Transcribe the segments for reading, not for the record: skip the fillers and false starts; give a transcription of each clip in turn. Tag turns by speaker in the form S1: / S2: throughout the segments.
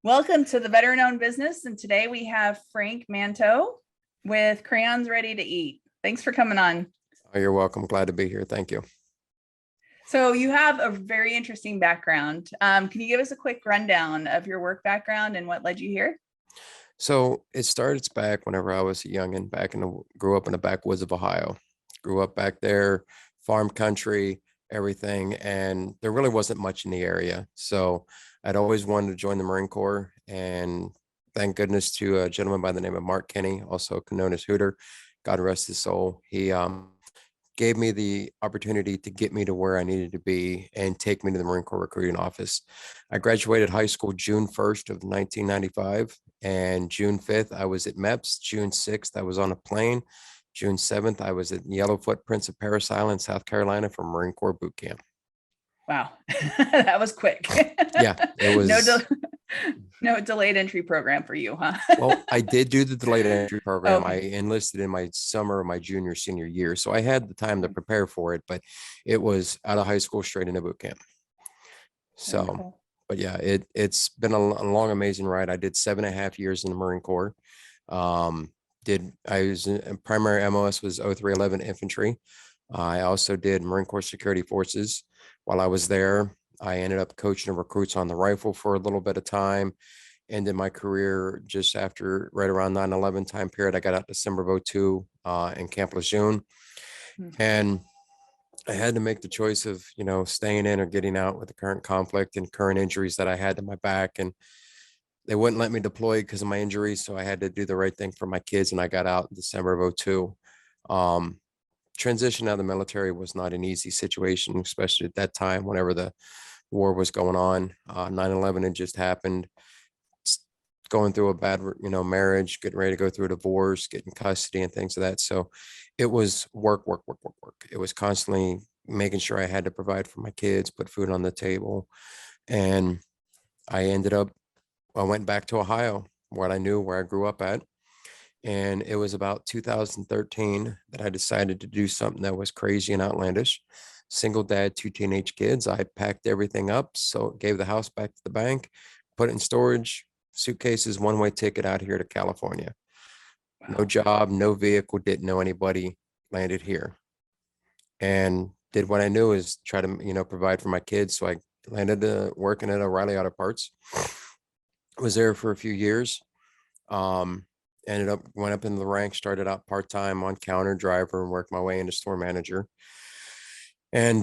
S1: Welcome to the Veteran Owned Business. And today we have Frank Manteau with Crayons Ready-to-Eat. Thanks for coming on.
S2: Oh, you're welcome. Glad to be here. Thank you.
S1: So you have a very interesting background. Can you give us a quick rundown of your work background and what led you here?
S2: So it starts back whenever I was a youngin, grew up in the backwoods of Ohio. Grew up back there, farm country, everything, and there really wasn't much in the area. So I'd always wanted to join the Marine Corps, and thank goodness to a gentleman by the name of Mark Kenny, also known as Hooter. God rest his soul. He gave me the opportunity to get me to where I needed to be and take me to the Marine Corps recruiting office. I graduated high school June 1st of 1995, and June 5th, I was at MEPS. June 6th, I was on a plane. June 7th, I was at Yellowfoot Prince of Paris Island, South Carolina for Marine Corps boot camp.
S1: Wow, that was quick.
S2: Yeah, it was.
S1: No delayed entry program for you, huh?
S2: Well, I did do the delayed entry program. I
S1: Okay.
S2: enlisted in my summer of my senior year. So I had the time to prepare for it, but it was out of high school straight into boot camp.
S1: Very
S2: So,
S1: cool.
S2: but yeah, it's been a long, amazing ride. I did 7.5 years in the Marine Corps. I was primary MOS was 0311 infantry. I also did Marine Corps Security Forces. While I was there, I ended up coaching recruits on the rifle for a little bit of time. Ended my career just after right around 9/11 time period. I got out December of 02 in Camp Lejeune. And I had to make the choice of, staying in or getting out with the current conflict and current injuries that I had to my back. And they wouldn't let me deploy because of my injuries. So I had to do the right thing for my kids. And I got out in December of 02. Transition out of the military was not an easy situation, especially at that time, whenever the war was going on. 9/11 had just happened. Going through a bad, marriage, getting ready to go through a divorce, getting custody and things of that. So it was work, work, work, work, work. It was constantly making sure I had to provide for my kids, put food on the table. And I went back to Ohio, where I grew up at. And it was about 2013 that I decided to do something that was crazy and outlandish. Single dad, two teenage kids. I packed everything up, so gave the house back to the bank, put it in storage, suitcases, one-way ticket out here to California. No
S1: Wow.
S2: job, no vehicle, didn't know anybody, landed here and did what I knew is try to, provide for my kids. So I landed working at O'Reilly Auto Parts. Was there for a few years. Um, went up in the ranks, started out part-time on counter driver and worked my way into store manager. And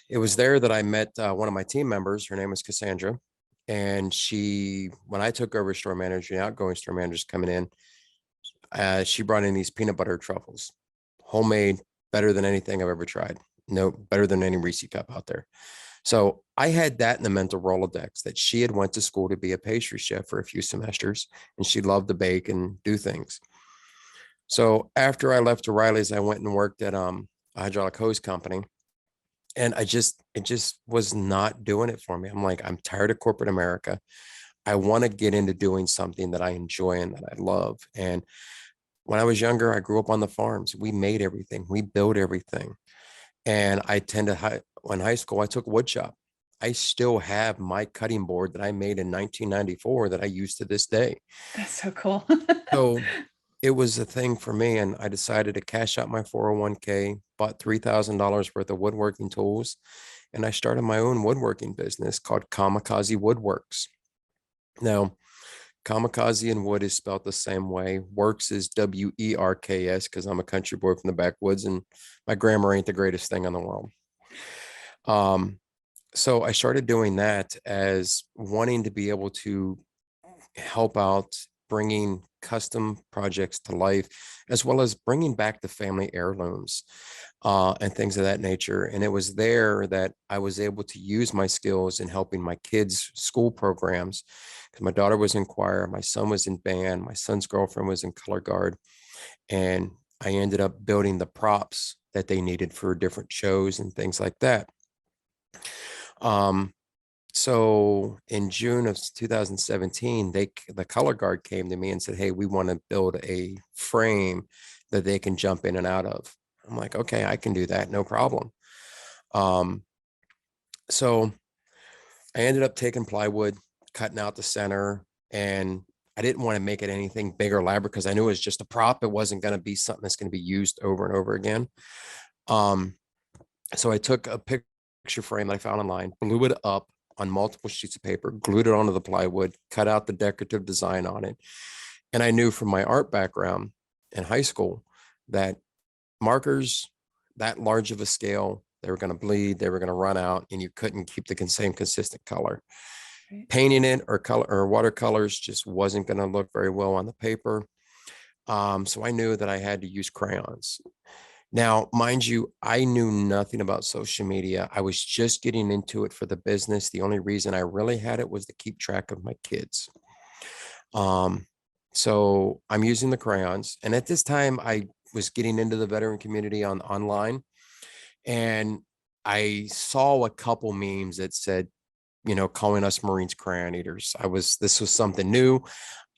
S2: it was there that I met one of my team members. Her name was Cassandra. And when I took over store manager, the outgoing store managers coming in, she brought in these peanut butter truffles, homemade, better than anything I've ever tried. No, better than any Reese cup out there. So I had that in the mental Rolodex that she had went to school to be a pastry chef for a few semesters, and she loved to bake and do things. So after I left O'Reilly's, I went and worked at a hydraulic hose company, and it just was not doing it for me. I'm like, I'm tired of corporate America. I want to get into doing something that I enjoy and that I love. And when I was younger, I grew up on the farms. We made everything. We built everything. And in high school, I took wood shop. I still have my cutting board that I made in 1994 that I use to this day.
S1: That's so cool.
S2: So it was a thing for me. And I decided to cash out my 401k, bought $3,000 worth of woodworking tools. And I started my own woodworking business called Kamikaze Woodworks. Now, Kamikaze and wood is spelled the same way. Works is WERKS because I'm a country boy from the backwoods and my grammar ain't the greatest thing in the world. So I started doing that as wanting to be able to help out bringing custom projects to life, as well as bringing back the family heirlooms and things of that nature. And it was there that I was able to use my skills in helping my kids' school programs. Because my daughter was in choir, my son was in band, my son's girlfriend was in color guard, and I ended up building the props that they needed for different shows and things like that. So in June of 2017, the color guard came to me and said, "Hey, we want to build a frame that they can jump in and out of." I'm like, "Okay, I can do that, no problem." Um, so I ended up taking plywood, cutting out the center, And I didn't want to make it anything big or elaborate because I knew it was just a prop. It wasn't going to be something that's going to be used over and over again. Um, so I took a picture frame that I found online, blew it up on multiple sheets of paper, glued it onto the plywood, cut out the decorative design on it. And I knew from my art background in high school that markers that large of a scale, they were going to bleed, they were going to run out, and you couldn't keep the same consistent color.
S1: Right.
S2: Painting it or color or watercolors just wasn't going to look very well on the paper. So I knew that I had to use crayons. Now, mind you, I knew nothing about social media. I was just getting into it for the business. The only reason I really had it was to keep track of my kids. Um, so I'm using the crayons. And at this time, I was getting into the veteran community on online. And I saw a couple memes that said, calling us Marines crayon eaters. This was something new.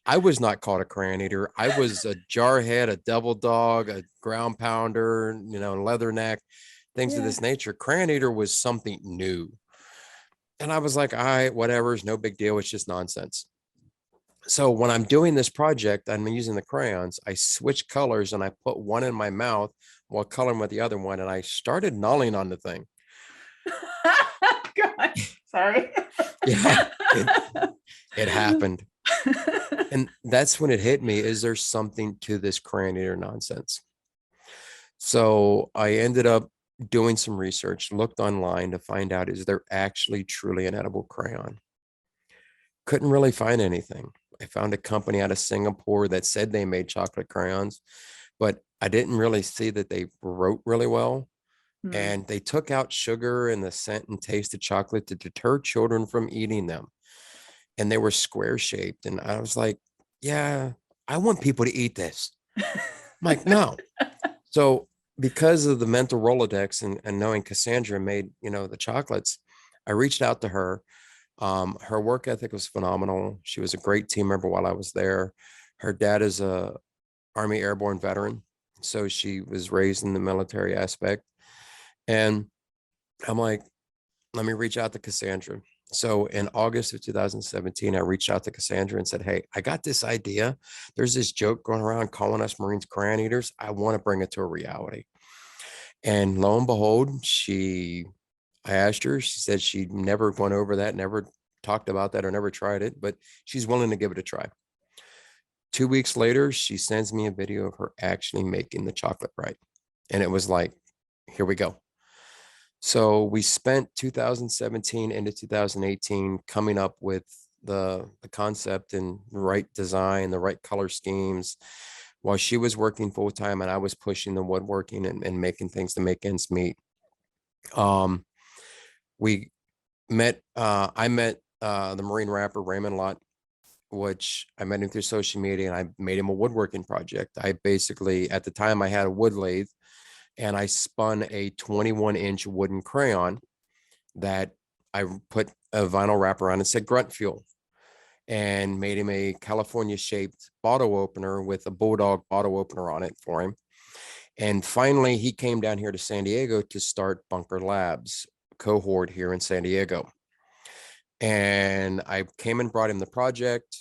S2: I was not called a crayon eater. I was a jarhead, a devil dog, a ground pounder, leatherneck, things of
S1: Yeah.
S2: this nature. Crayon eater was something new. And I was like, all right, whatever, it's no big deal. It's just nonsense. So when I'm doing this project, I'm using the crayons, I switch colors and I put one in my mouth while coloring with the other one. And I started gnawing on the thing.
S1: God, sorry.
S2: Yeah, it happened. And that's when it hit me. Is there something to this crayon eater nonsense? So I ended up doing some research, looked online to find out, is there actually truly an edible crayon? Couldn't really find anything. I found a company out of Singapore that said they made chocolate crayons, but I didn't really see that they wrote really well.
S1: Hmm.
S2: And they took out sugar and the scent and taste of chocolate to deter children from eating them. And they were square shaped. And I was like, yeah, I want people to eat this. I'm like, no. So because of the mental Rolodex and knowing Cassandra made, the chocolates, I reached out to her. Her work ethic was phenomenal. She was a great team member while I was there. Her dad is a Army airborne veteran. So she was raised in the military aspect. And I'm like, let me reach out to Cassandra. So in August of 2017, I reached out to Cassandra and said, hey, I got this idea. There's this joke going around calling us Marines crayon eaters. I want to bring it to a reality. And lo and behold, I asked her, she said she'd never gone over that, never talked about that or never tried it, but she's willing to give it a try. 2 weeks later, she sends me a video of her actually making the chocolate right. And it was like, here we go. So we spent 2017 into 2018 coming up with the concept and the right design, the right color schemes, while she was working full time and I was pushing the woodworking and making things to make ends meet. Um, we I met the Marine rapper Raymond Lott, which I met him through social media, and I made him a woodworking project. I basically, at the time, I had a wood lathe, and I spun a 21-inch wooden crayon that I put a vinyl wrapper on and said grunt fuel, and made him a California shaped bottle opener with a bulldog bottle opener on it for him. And finally, he came down here to San Diego to start Bunker Labs cohort here in San Diego. And I came and brought him the project.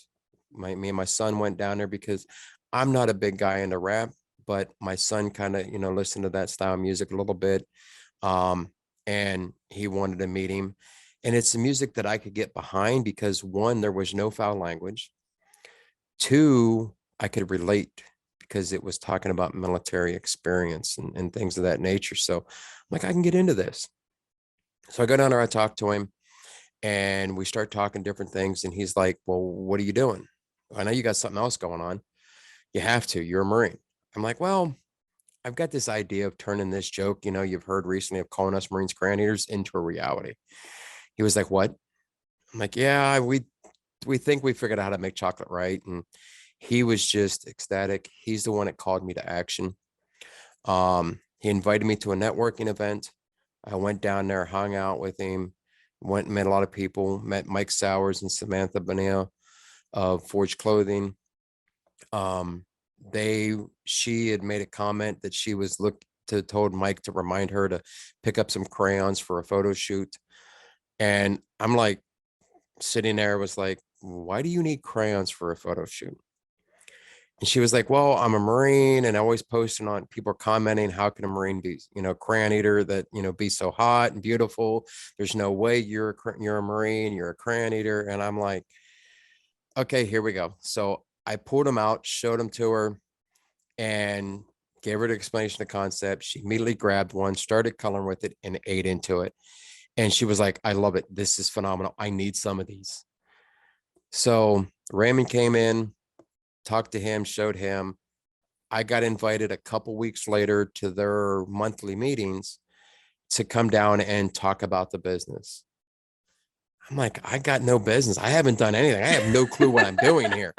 S2: Me and my son went down there because I'm not a big guy into rap, but my son kind of, listened to that style of music a little bit. And he wanted to meet him. And it's the music that I could get behind because one, there was no foul language. Two, I could relate because it was talking about military experience and things of that nature. So I'm like, I can get into this. So I go down there, I talk to him, and we start talking different things. And he's like, well, what are you doing? I know you got something else going on. You have to. You're a Marine. I'm like, well, I've got this idea of turning this joke, you've heard recently of calling us Marines crayon eaters into a reality. He was like, what? I'm like, yeah, we think we figured out how to make chocolate right. And he was just ecstatic. He's the one that called me to action. He invited me to a networking event. I went down there, hung out with him, went and met a lot of people, met Mike Sowers and Samantha Bonilla of Forge Clothing. Um, she had made a comment that she was told Mike to remind her to pick up some crayons for a photo shoot. And I'm like sitting there was like, why do you need crayons for a photo shoot? And she was like, well, I'm a Marine and I always posting on people are commenting, how can a Marine be, crayon eater that, be so hot and beautiful? There's no way you're a Marine, you're a crayon eater. And I'm like, okay, here we go. So I pulled them out, showed them to her and gave her the explanation of the concept. She immediately grabbed one, started coloring with it and ate into it. And she was like, I love it. This is phenomenal. I need some of these. So Raymond came in, talked to him, showed him. I got invited a couple weeks later to their monthly meetings to come down and talk about the business. I'm like, I got no business. I haven't done anything. I have no clue what I'm doing here.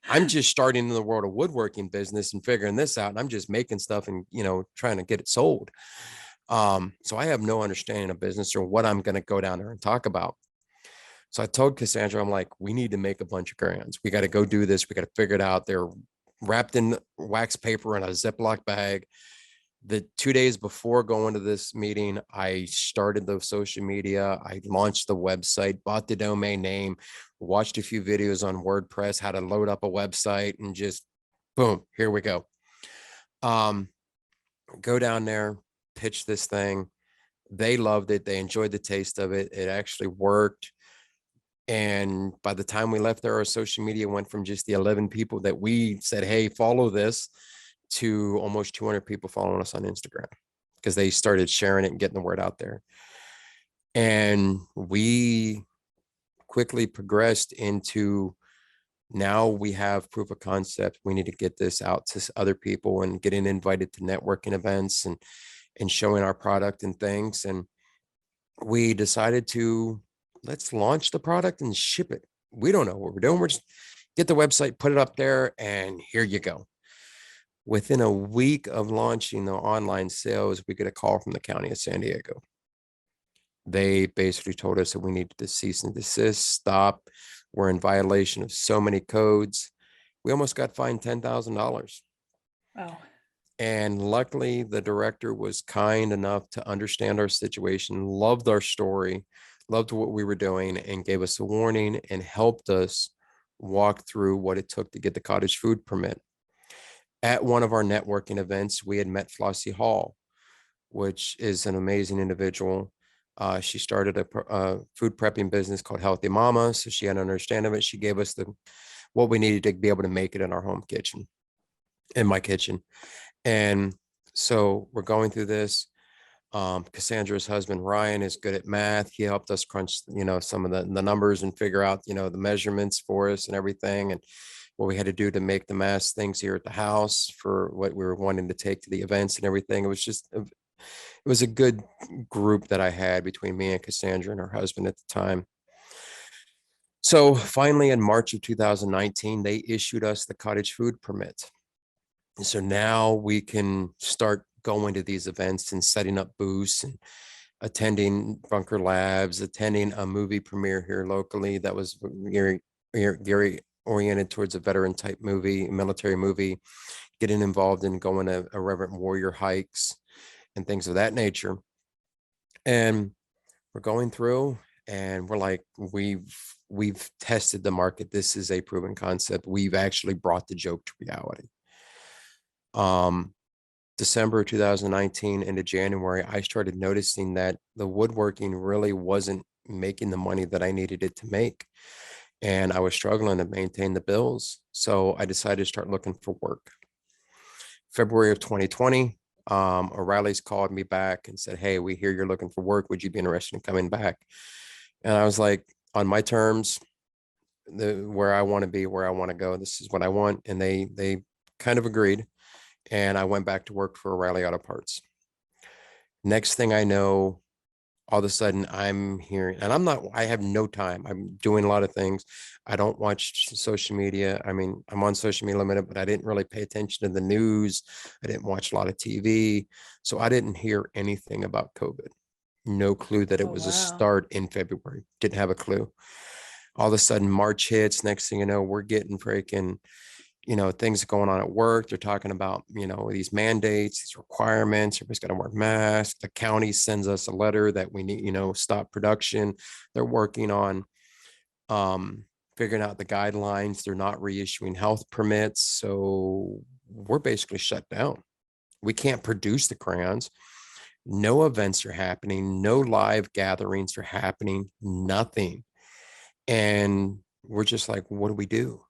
S2: I'm just starting in the world of woodworking business and figuring this out. And I'm just making stuff and, trying to get it sold. So I have no understanding of business or what I'm going to go down there and talk about. So I told Cassandra, I'm like, we need to make a bunch of crayons. We got to go do this. We got to figure it out. They're wrapped in wax paper in a Ziploc bag. The 2 days before going to this meeting, I started the social media. I launched the website, bought the domain name, watched a few videos on WordPress, how to load up a website, and just boom, here we go. Go down there, pitch this thing. They loved it. They enjoyed the taste of it. It actually worked. And by the time we left there, our social media went from just the 11 people that we said, hey, follow this, to almost 200 people following us on Instagram because they started sharing it and getting the word out there. And we quickly progressed into now we have proof of concept. We need to get this out to other people and getting invited to networking events and showing our product and things. And we decided to let's launch the product and ship it. We don't know what we're doing. We're just get the website, put it up there, and here you go. Within a week of launching the online sales, we get a call from the county of San Diego. They basically told us that we needed to cease and desist, stop. We're in violation of so many codes. We almost got fined $10,000.
S1: Wow.
S2: And luckily, the director was kind enough to understand our situation, loved our story, loved what we were doing, and gave us a warning and helped us walk through what it took to get the cottage food permit. At one of our networking events, we had met Flossie Hall, which is an amazing individual. She started a food prepping business called Healthy Mama. So she had an understanding of it. She gave us what we needed to be able to make it in our home kitchen, in my kitchen. And so we're going through this. Cassandra's husband, Ryan, is good at math. He helped us crunch, some of the numbers and figure out, the measurements for us and everything. And what we had to do to make the mass things here at the house for what we were wanting to take to the events and everything. It was a good group that I had between me and Cassandra and her husband at the time. So finally, in March of 2019, they issued us the cottage food permit. And so now we can start going to these events and setting up booths and attending Bunker Labs, attending a movie premiere here locally that was very oriented towards a veteran type movie, military movie, getting involved in going to Irreverent Warrior hikes and things of that nature. And we're going through and we're like, we've tested the market. This is a proven concept. We've actually brought the joke to reality. December 2019 into January, I started noticing that the woodworking really wasn't making the money that I needed it to make. And I was struggling to maintain the bills. So I decided to start looking for work. February of 2020, O'Reilly's called me back and said, hey, we hear you're looking for work. Would you be interested in coming back? And I was like, on my terms, where I want to be, where I want to go, this is what I want. And they kind of agreed. And I went back to work for O'Reilly Auto Parts. Next thing I know, all of a sudden I'm hearing, and I have no time. I'm doing a lot of things. I don't watch social media. I mean, I'm on social media limited, but I didn't really pay attention to the news. I didn't watch a lot of TV. So I didn't hear anything about COVID. No clue that it was a start in February. Didn't have a clue. All of a sudden March hits. Next thing you know, we're getting freaking, things going on at work. They're talking about, these mandates, these requirements. Everybody's got to wear masks. The county sends us a letter that we need, stop production. They're working on figuring out the guidelines. They're not reissuing health permits. So we're basically shut down. We can't produce the crayons. No events are happening. No live gatherings are happening. Nothing. And we're just like, what do we do?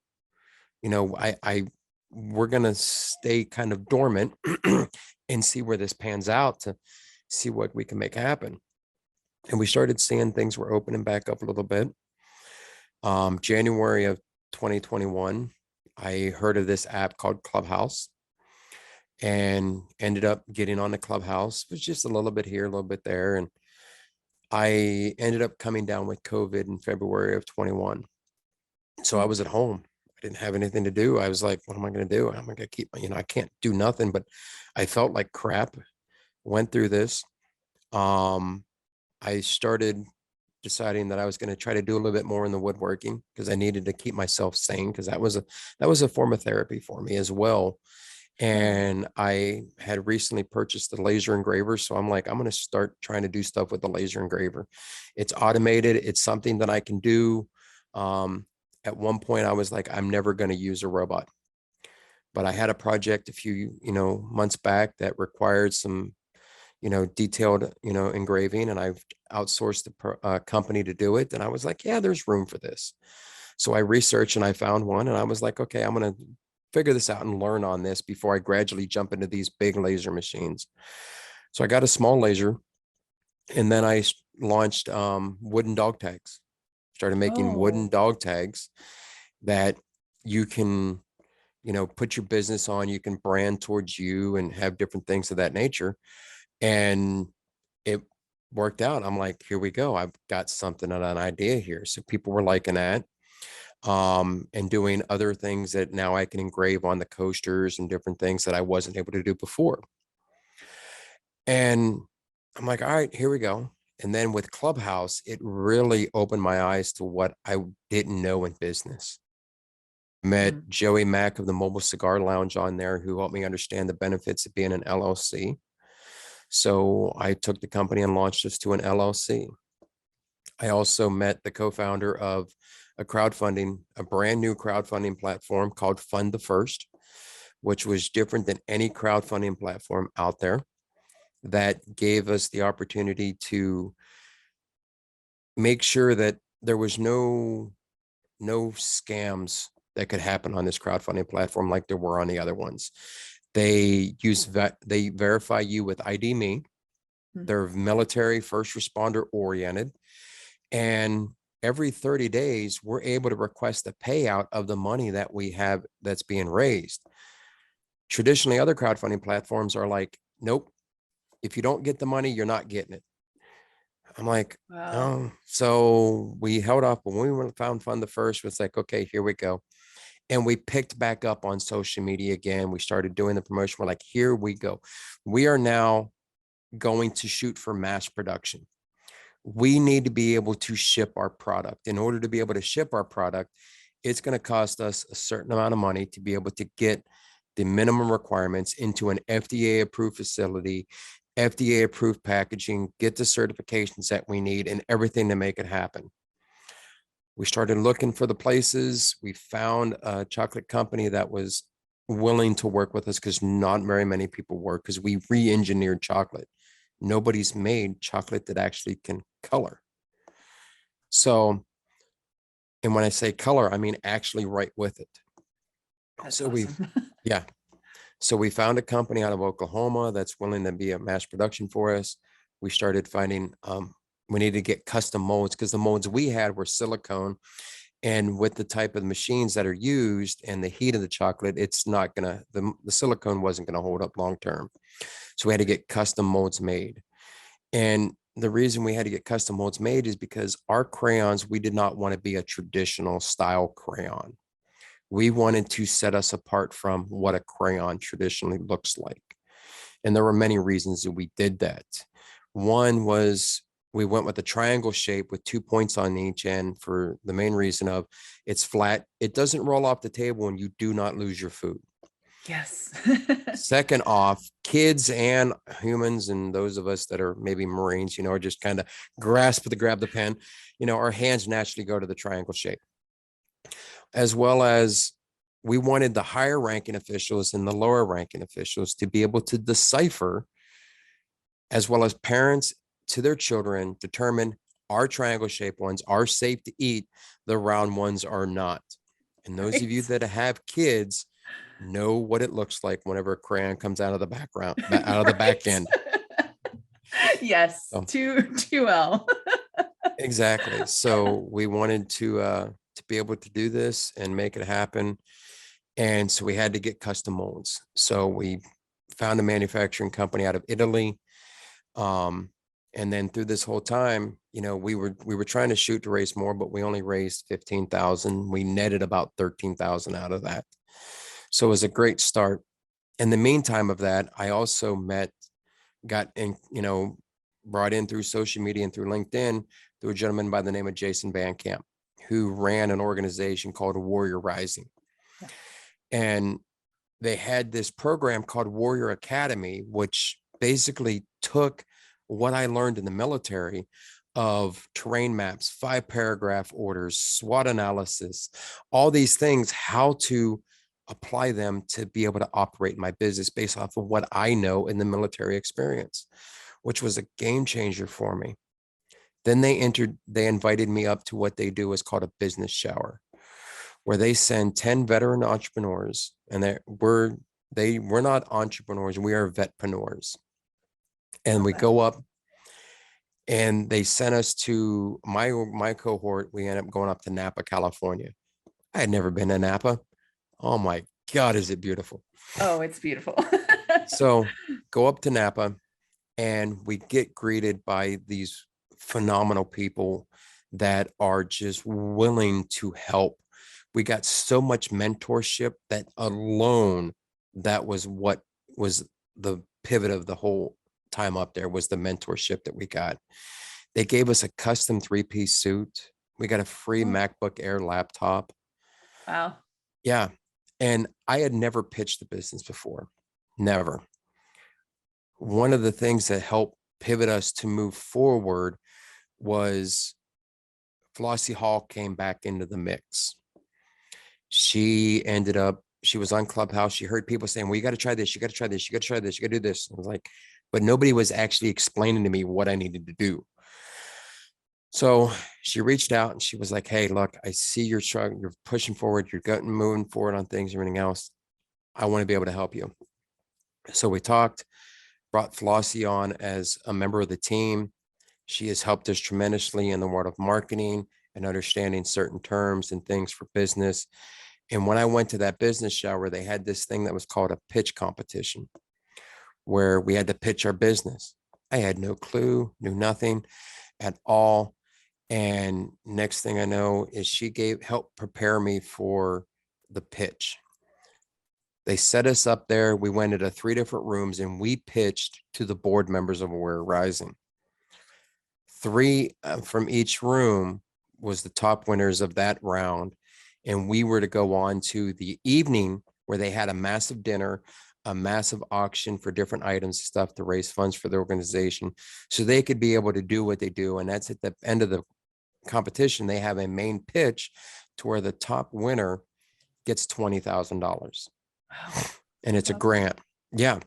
S2: We're going to stay kind of dormant and see where this pans out to see what we can make happen. And we started seeing things were opening back up a little bit. January of 2021, I heard of this app called Clubhouse and ended up getting on the Clubhouse. It was just a little bit here, a little bit there. And I ended up coming down with COVID in February of 21. So I was at home. I didn't have anything to do. I was like, what am I going to do? How am I going to keep, I can't do nothing, but I felt like crap. Went through this. I started deciding that I was going to try to do a little bit more in the woodworking because I needed to keep myself sane, because that was a form of therapy for me as well. And I had recently purchased the laser engraver. So I'm like, I'm going to start trying to do stuff with the laser engraver. It's automated. It's something that I can do. At one point I was like, I'm never going to use a robot, but I had a project a few, months back that required some, detailed, engraving, and I've outsourced the company to do it. And I was like, yeah, there's room for this. So I researched and I found one, and I was like, okay, I'm going to figure this out and learn on this before I gradually jump into these big laser machines. So I got a small laser, and then I launched wooden dog tags, started making wooden dog tags that you can, put your business on, you can brand towards you and have different things of that nature. And it worked out. I'm like, here we go. I've got something, an idea here. So people were liking that. And doing other things that now I can engrave on the coasters and different things that I wasn't able to do before. And I'm like, all right, here we go. And then with Clubhouse, it really opened my eyes to what I didn't know in business. Met Joey Mack of the Mobile Cigar Lounge on there, who helped me understand the benefits of being an LLC. So I took the company and launched us to an LLC. I also met the co-founder of a brand new crowdfunding platform called Fund the First, which was different than any crowdfunding platform out there, that gave us the opportunity to make sure that there was no scams that could happen on this crowdfunding platform like there were on the other ones. They verify you with ID Me. They're military first responder oriented. And every 30 days, we're able to request a payout of the money that we have that's being raised. Traditionally, other crowdfunding platforms are like, nope, if you don't get the money, you're not getting it. I'm like, oh, so we held off. But when we found Fund the First, it's like, okay, here we go. And we picked back up on social media again. We started doing the promotion. We're like, here we go. We are now going to shoot for mass production. We need to be able to ship our product. In order to be able to ship our product, it's going to cost us a certain amount of money to be able to get the minimum requirements into an FDA approved facility, FDA approved packaging, get the certifications that we need, and everything to make it happen. We started looking for the places. We found a chocolate company that was willing to work with us, because not very many people work, because we re-engineered chocolate. Nobody's made chocolate that actually can color. So, and when I say color, I mean actually write with it.
S1: That's
S2: so
S1: awesome.
S2: Yeah. So we found a company out of Oklahoma that's willing to be a mass production for us. We started finding, we needed to get custom molds, because the molds we had were silicone. And with the type of machines that are used and the heat of the chocolate, it's not gonna, the silicone wasn't gonna hold up long term. So we had to get custom molds made. And the reason we had to get custom molds made is because our crayons, we did not want to be a traditional style crayon. We wanted to set us apart from what a crayon traditionally looks like. And there were many reasons that we did that. One was we went with a triangle shape with 2 points on each end, for the main reason of it's flat. It doesn't roll off the table, and you do not lose your food.
S1: Yes.
S2: Second off, kids and humans, and those of us that are maybe Marines, are just kind of grab the pen, our hands naturally go to the triangle shape. as well as we wanted the higher ranking officials and the lower ranking officials to be able to decipher, as well as parents to their children, determine our triangle shaped ones are safe to eat, the round ones are not. And those of you
S1: Right.
S2: that have kids know what it looks like whenever a crayon comes out of the background, out of the back
S1: Right.
S2: end.
S1: Yes,
S2: So,
S1: too well.
S2: exactly. So we wanted to be able to do this and make it happen. And so we had to get custom molds. So we found a manufacturing company out of Italy. Um, and then through this whole time, we were trying to shoot to raise more, but we only raised 15,000. We netted about 13,000 out of that. So it was a great start. In the meantime of that, I also got in, brought in through social media and through LinkedIn through a gentleman by the name of Jason Van Camp, who ran an organization called Warrior Rising.
S1: Yeah.
S2: And they had this program called Warrior Academy, which basically took what I learned in the military of terrain maps, 5-paragraph orders, SWOT analysis, all these things, how to apply them to be able to operate my business based off of what I know in the military experience, which was a game changer for me. Then they invited me up to what they do is called a business shower, where they send 10 veteran entrepreneurs, and we're not entrepreneurs, we are vetpreneurs. And
S1: Love
S2: we
S1: that.
S2: go up and they sent us to my cohort. We ended up going up to Napa, California. I had never been to Napa. Oh my God, is it beautiful.
S1: Oh, it's beautiful.
S2: So go up to Napa and we get greeted by these phenomenal people that are just willing to help. We got so much mentorship that alone, that was what was the pivot of the whole time up there, was the mentorship that we got. They gave us a custom 3-piece suit. We got a free
S1: Oh,
S2: MacBook Air laptop.
S1: wow.
S2: Yeah. And I had never pitched the business before. Never. One of the things that helped pivot us to move forward was Flossie Hall came back into the mix. She was on Clubhouse. She heard people saying, well, you got to try this. You got to try this. You got to try this. You got to do this. I was like, but nobody was actually explaining to me what I needed to do. So she reached out and she was like, hey, look, I see you're struggling. You're pushing forward. You're getting moving forward on things, everything else. I want to be able to help you. So we talked, brought Flossie on as a member of the team. She has helped us tremendously in the world of marketing and understanding certain terms and things for business. And when I went to that business shower, they had this thing that was called a pitch competition, where we had to pitch our business. I had no clue, knew nothing at all. And next thing I know is she helped prepare me for the pitch. They set us up there. We went into 3 different rooms and we pitched to the board members of Warrior Rising. 3 from each room was the top winners of that round. And we were to go on to the evening where they had a massive dinner, a massive auction for different items, stuff to raise funds for the organization so they could be able to do what they do. And that's at the end of the competition. They have a main pitch to where the top winner gets $20,000.
S1: Wow.
S2: And it's a
S1: Love that.
S2: grant. Yeah.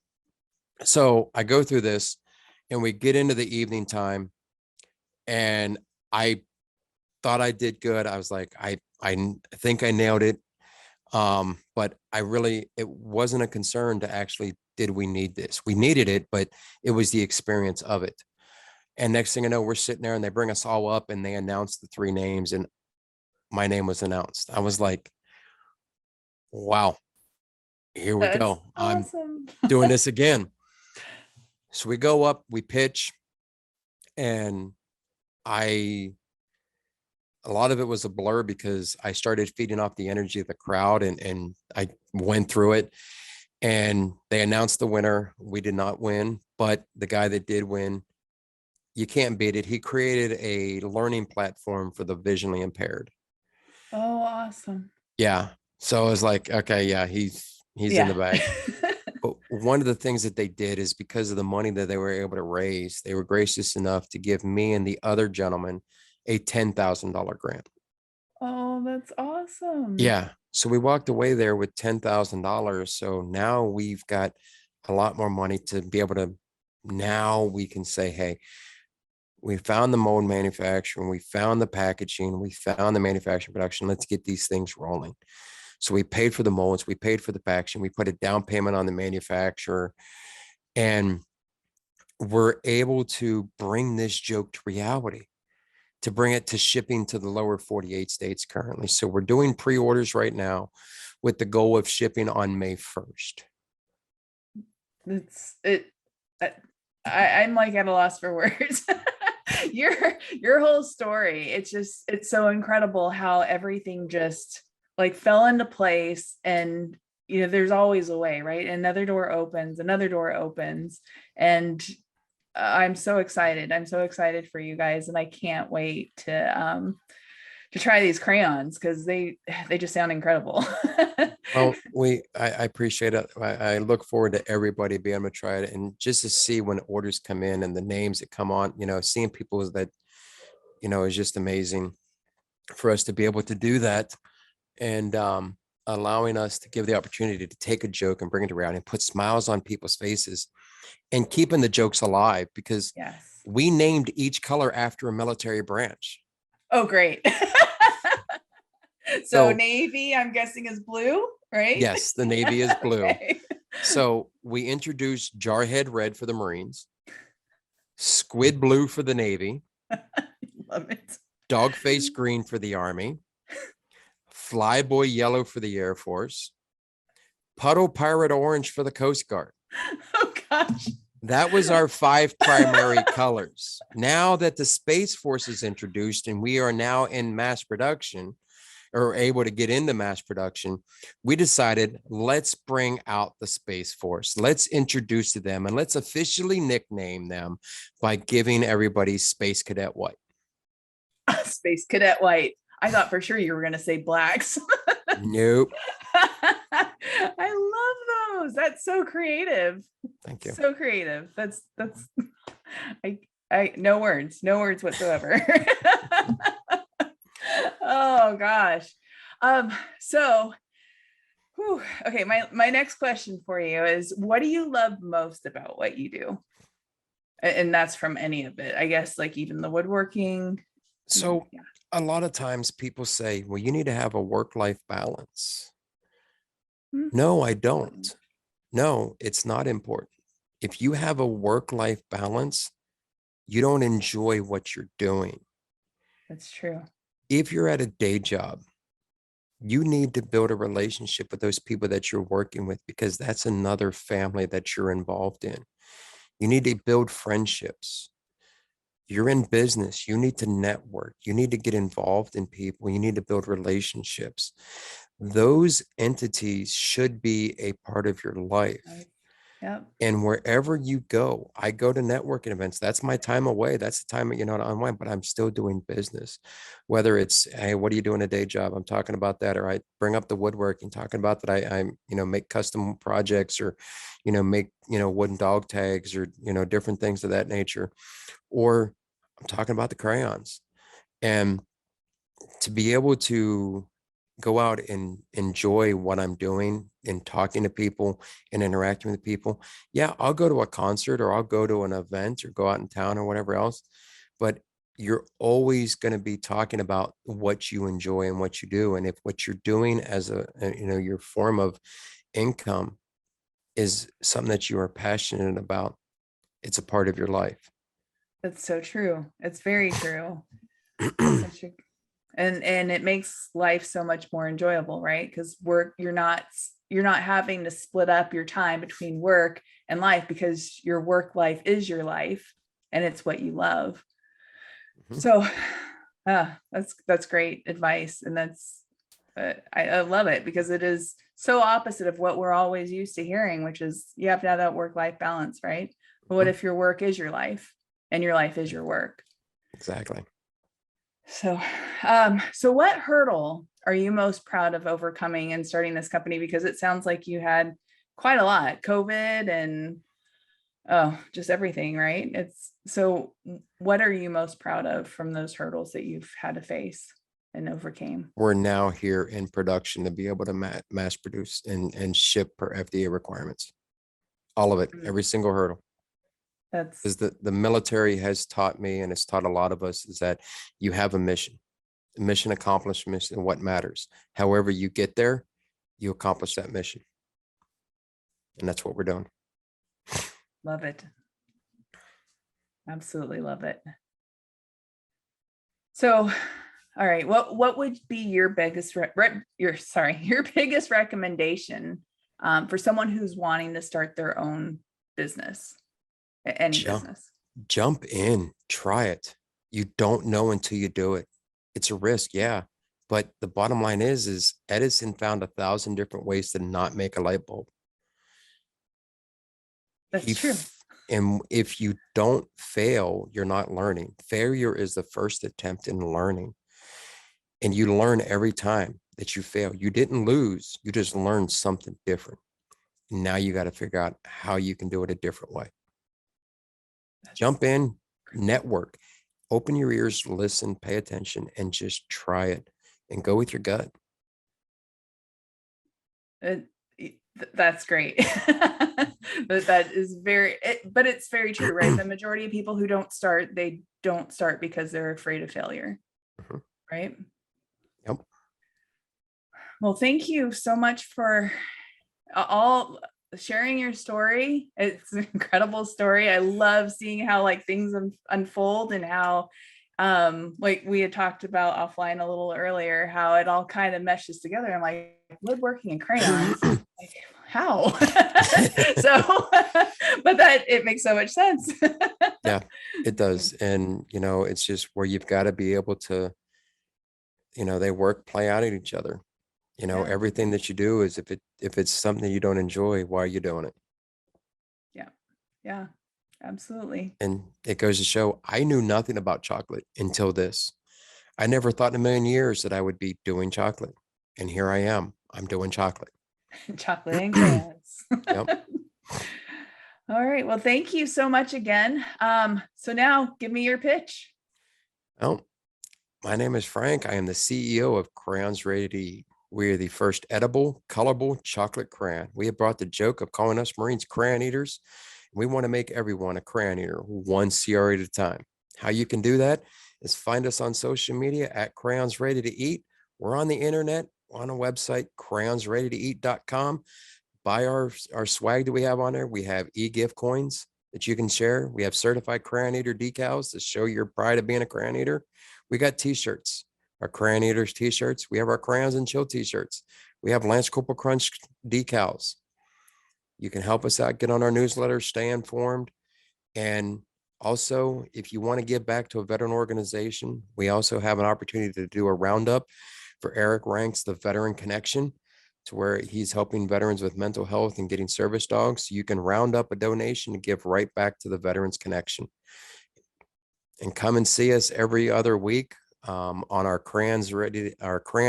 S2: So I go through this and we get into the evening time and I thought I did good. I was like, I think I nailed it. But it wasn't a concern to actually, did we need this? We needed it, but it was the experience of it. And next thing I know, we're sitting there and they bring us all up and they announce the 3 names and my name was announced. I was like, wow, here we
S1: That's
S2: go. I'm
S1: awesome.
S2: doing this again. So we go up, we pitch, and I a lot of it was a blur because I started feeding off the energy of the crowd and I went through it and they announced the winner. We did not win, but the guy that did win, you can't beat it. He created a learning platform for the visually impaired.
S1: Oh, awesome.
S2: Yeah. So I was like, okay, yeah, he's in the
S1: Yeah.
S2: bag. But one of the things that they did is because of the money that they were able to raise, they were gracious enough to give me and the other gentleman a $10,000 grant.
S1: Oh, that's awesome.
S2: Yeah. So we walked away there with $10,000. So now we've got a lot more money to be able to, now we can say, hey, we found the mold manufacturing, we found the packaging, we found the manufacturing production. Let's get these things rolling. So we paid for the molds, we paid for the packaging, we put a down payment on the manufacturer, and we're able to bring this joke to reality, to bring it to shipping to the lower 48 states currently. So we're doing pre-orders right now with the goal of shipping on May 1st.
S1: It's it. I'm like at a loss for words. your your whole story. It's so incredible how everything just like fell into place, and there's always a way, right? Another door opens, and I'm so excited. I'm so excited for you guys, and I can't wait to try these crayons because they just sound incredible.
S2: Well, I appreciate it. I look forward to everybody being able to try it, and just to see when orders come in and the names that come on, seeing people that, is just amazing for us to be able to do that, and allowing us to give the opportunity to take a joke and bring it around and put smiles on people's faces and keeping the jokes alive, because
S1: Yes.
S2: we named each color after a military branch.
S1: Oh, great. So
S2: So
S1: navy, I'm guessing, is blue, right?
S2: yes, the Navy is blue.
S1: Okay.
S2: So we introduced Jarhead Red for the Marines, Squid Blue for the Navy,
S1: Love it.
S2: Dogface Green for the Army, Flyboy Yellow for the Air Force, Puddle Pirate Orange for the Coast Guard.
S1: Oh gosh.
S2: That was our 5 primary colors. Now that the Space Force is introduced and we are now in mass production, or able to get into mass production, we decided, let's bring out the Space Force. Let's introduce to them, and let's officially nickname them by giving everybody Space Cadet White.
S1: Space Cadet White. I thought for sure you were going to say blacks.
S2: Nope.
S1: I love those. That's so creative.
S2: Thank you.
S1: So creative. That's I no words whatsoever. Oh gosh. So okay, my next question for you is, what do you love most about what you do? And that's from any of it, I guess, like even the woodworking.
S2: So
S1: Yeah.
S2: a lot of times people say, well, you need to have a work-life balance. No, I don't. No, it's not important. If you have a work-life balance, you don't enjoy what you're doing.
S1: That's true.
S2: If you're at a day job, you need to build a relationship with those people that you're working with, because that's another family that you're involved in. You need to build friendships. You're in business. You need to network. You need to get involved in people. You need to build relationships. Those entities should be a part of your life.
S1: Yep.
S2: And wherever you go, I go to networking events. That's my time away. That's the time, to unwind, but I'm still doing business. Whether it's, hey, what are you doing a day job? I'm talking about that. Or I bring up the woodworking, talking about that I make custom projects, or, make, wooden dog tags, or, different things of that nature. Or I'm talking about the crayons. And to be able to go out and enjoy what I'm doing and talking to people and interacting with people. Yeah, I'll go to a concert, or I'll go to an event, or go out in town, or whatever else. But you're always going to be talking about what you enjoy and what you do. And if what you're doing as your form of income is something that you are passionate about, it's a part of your life.
S1: That's so true. It's very true. And it makes life so much more enjoyable, right? Because you're not having to split up your time between work and life, because your work life is your life and it's what you love. So that's great advice. And that's I love it, because it is so opposite of what we're always used to hearing, which is you have to have that work-life balance, right? But what if your work is your life and your life is your work?
S2: Exactly.
S1: So, so what hurdle are you most proud of overcoming and starting this company? Because it sounds like you had quite a lot, COVID and just everything, right? So what are you most proud of from those hurdles that you've had to face? and overcame.
S2: We're now here in production to be able to mass produce and ship per FDA requirements. All of it, every single hurdle.
S1: That's
S2: Because the military has taught me, and it's taught a lot of us, is that you have a mission accomplishment and what matters. However you get there, you accomplish that mission. And that's what we're doing.
S1: love it. Absolutely love it. So, all right, what would be your biggest your biggest recommendation for someone who's wanting to start their own business, any business?
S2: Jump in, try it. You don't know until you do it. It's a risk, yeah. But the bottom line is Edison found 1,000 different ways to not make a light bulb.
S1: That's true.
S2: And if you don't fail, you're not learning. Failure is the first attempt in learning. And you learn every time that you fail. You didn't lose, you just learned something different. And now you got to figure out how you can do it a different way. Jump in, network, open your ears, listen, pay attention, and just try it and go with your gut.
S1: That's great. But that is but it's very true, right? The majority of people who don't start, they don't start because they're afraid of failure, right?
S2: Yep.
S1: Well, thank you so much for all sharing your story. It's an incredible story. I love seeing how like things unfold and how like we had talked about offline a little earlier, how it all kind of meshes together. I'm like, woodworking and crayons, like how? So but that it makes so much sense.
S2: Yeah, it does. And it's just where you've got to be able to, they play out at each other.
S1: Yeah.
S2: Everything that you do is if it's something you don't enjoy, why are you doing it?
S1: Yeah, absolutely.
S2: And it goes to show I knew nothing about chocolate until this. I never thought in a million years that I would be doing chocolate. And here I am. I'm doing chocolate.
S1: Chocolate and crayons.
S2: Yep.
S1: All right. Well, thank you so much again. So now give me your pitch.
S2: Oh, my name is Frank. I am the CEO of Crayons Ready-to-Eat. We are the first edible, colorable chocolate crayon. We have brought the joke of calling us Marines Crayon Eaters. We want to make everyone a crayon eater, one CR at a time. How you can do that is find us on social media at Crayons Ready-to-Eat. We're on the internet, on a website, crayonsreadytoeat.com. Buy our swag that we have on there. We have e-gift coins that you can share. We have certified crayon eater decals to show your pride of being a crayon eater. We got t-shirts, our Crayon Eaters t-shirts. We have our Crayons and Chill t-shirts. We have Lance Corporal Crunch decals. You can help us out, get on our newsletter, stay informed. And also, if you want to give back to a veteran organization, we also have an opportunity to do a roundup for Eric Ranks, the Veteran Connection, to where he's helping veterans with mental health and getting service dogs. So you can round up a donation to give right back to the Veterans Connection. And come and see us every other week on our Crayon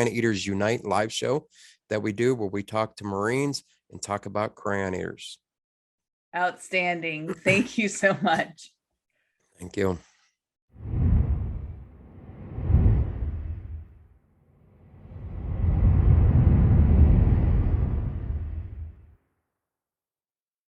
S2: Eaters Unite live show that we do, where we talk to Marines and talk about crayon eaters.
S1: Outstanding. Thank you so much.
S2: Thank you.